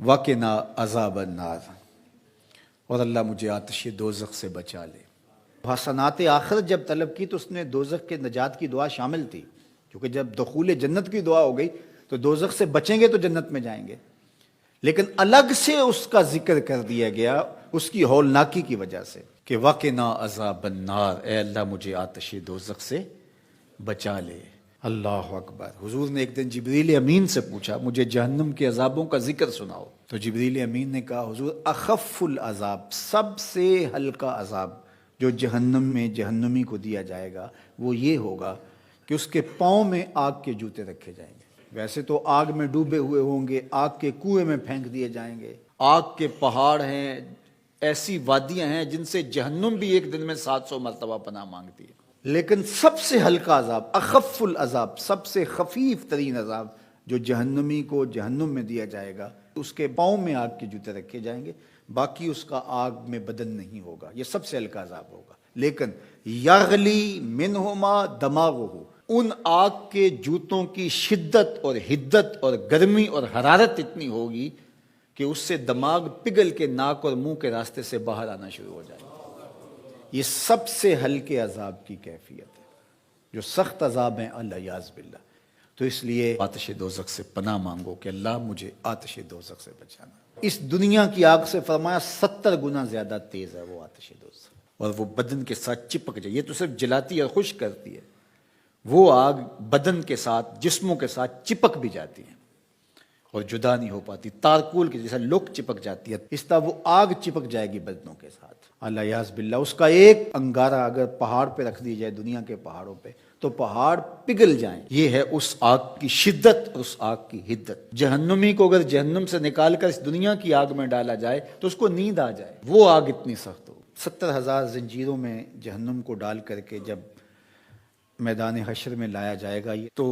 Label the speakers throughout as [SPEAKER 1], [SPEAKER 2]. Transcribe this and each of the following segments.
[SPEAKER 1] वक़िना अज़ाब अन्नार, और अल्लाह मुझे आतिश दोज़ख से बचा ले। हसनात आखिरत जब तलब की तो उसने दोज़ख के नजात की दुआ शामिल थी, क्योंकि जब दखूल जन्नत की दुआ हो गई तो दोज़ख से बचेंगे तो जन्नत में जाएंगे, लेकिन अलग से उसका जिक्र कर दिया गया उसकी हौलनाकी की वजह से कि वक़िना अज़ाब अन्नार, ए अल्लाह मुझे आतिश दोज़ख से बचा ले। अल्लाह अकबर। हुजूर ने एक दिन जिब्रील अमीन से पूछा, मुझे जहन्नम के अजाबों का जिक्र सुनाओ। तो जिब्रील अमीन ने कहा, हुजूर अखफ़ुल अजाब, सबसे हल्का अजाब जो जहन्नम में जहन्नमी को दिया जाएगा वो ये होगा कि उसके पाँव में आग के जूते रखे जाएंगे। वैसे तो आग में डूबे हुए होंगे, आग के कुएं में फेंक दिए जाएंगे, आग के पहाड़ हैं, ऐसी वादियां हैं जिनसे जहन्नुम भी एक दिन में 700 मरतबा पनाह मांगती है। लेकिन सबसे हल्का अजाब, अखफ़ुल अजाब, सबसे खफीफ तरीन अजाब जो जहन्नमी को जहन्नुम में दिया जाएगा, उसके पाँव में आग के जूते रखे जाएंगे, बाकी उसका आग में बदन नहीं होगा। ये सबसे हल्का अजाब होगा। लेकिन यगली मिनहुमा दमागुहु, उन आग के जूतों की शिद्दत और हिद्दत और गर्मी और हरारत इतनी होगी कि उससे दिमाग पिघल के नाक और मुंह के रास्ते से बाहर आना शुरू हो जाएगा। ये सबसे हल्के अजाब की कैफियत है। जो सख्त अजाब हैं अल्लायाज़ बिल्लाह, तो इसलिए आतिश दोज़ख से पनाह मांगो कि अल्लाह मुझे आतिश दोज़ख से बचाना। इस दुनिया की आग से फरमाया 70 गुना ज्यादा तेज है वो आतिश दोज़ख, और वो बदन के साथ चिपक जाए। ये तो सिर्फ जलाती है, खुश करती है, वो आग बदन के साथ, जिस्मों के साथ चिपक भी जाती है और जुदा नहीं हो पाती। तारकुल की जैसा लुक चिपक जाती है, इस तरह वो आग चिपक जाएगी बदनों के साथ। अल्लाह बिल्ला, उसका एक अंगारा अगर पहाड़ पे रख दी जाए, दुनिया के पहाड़ों पे, तो पहाड़ पिघल जाएं। ये है उस आग की शिद्दत और उस आग की हिद्दत। जहन्नुमी को अगर जहन्नुम से निकाल कर इस दुनिया की आग में डाला जाए तो उसको नींद आ जाए, वो आग इतनी सख्त हो। 70,000 जंजीरों में जहन्नुम को डाल करके जब मैदान हशर में लाया जाएगा, तो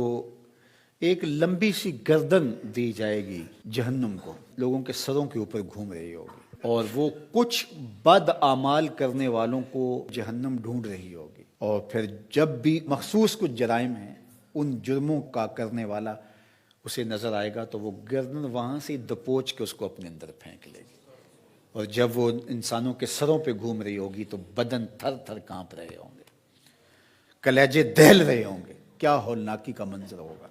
[SPEAKER 1] एक लंबी सी गर्दन दी जाएगी जहन्नुम को, लोगों के सरों के ऊपर घूम रही होगी, और वो कुछ बद आमाल करने वालों को जहन्नम ढूंढ रही होगी। और फिर जब भी मखसूस कुछ जराइम हैं, उन जुर्मों का करने वाला उसे नजर आएगा तो वो गर्दन वहां से दबोच के उसको अपने अंदर फेंक लेगी। और जब वो इंसानों के सरों पे घूम रही होगी तो बदन थर थर कांप रहे होंगे, कलेजे दहल रहे होंगे। क्या हौलनाकी का मंजर होगा।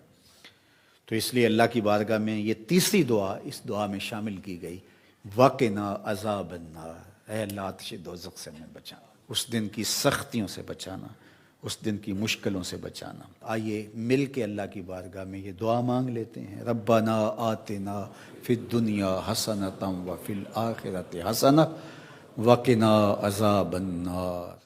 [SPEAKER 1] तो इसलिए अल्लाह की बारगाह में ये तीसरी दुआ इस दुआ में शामिल की गई, वक़िना अज़ाब अन्नार, ऐ अल्लाह आतिश दोज़ख से हमें बचाना, उस दिन की सख्तियों से बचाना, उस दिन की मुश्किलों से बचाना। आइए मिल के अल्लाह की बारगाह में ये दुआ मांग लेते हैं, रब्बना आतिना फिद दुनिया हसनतम व फिल आखिरति हसना वक़िना अज़ाब अन्नार।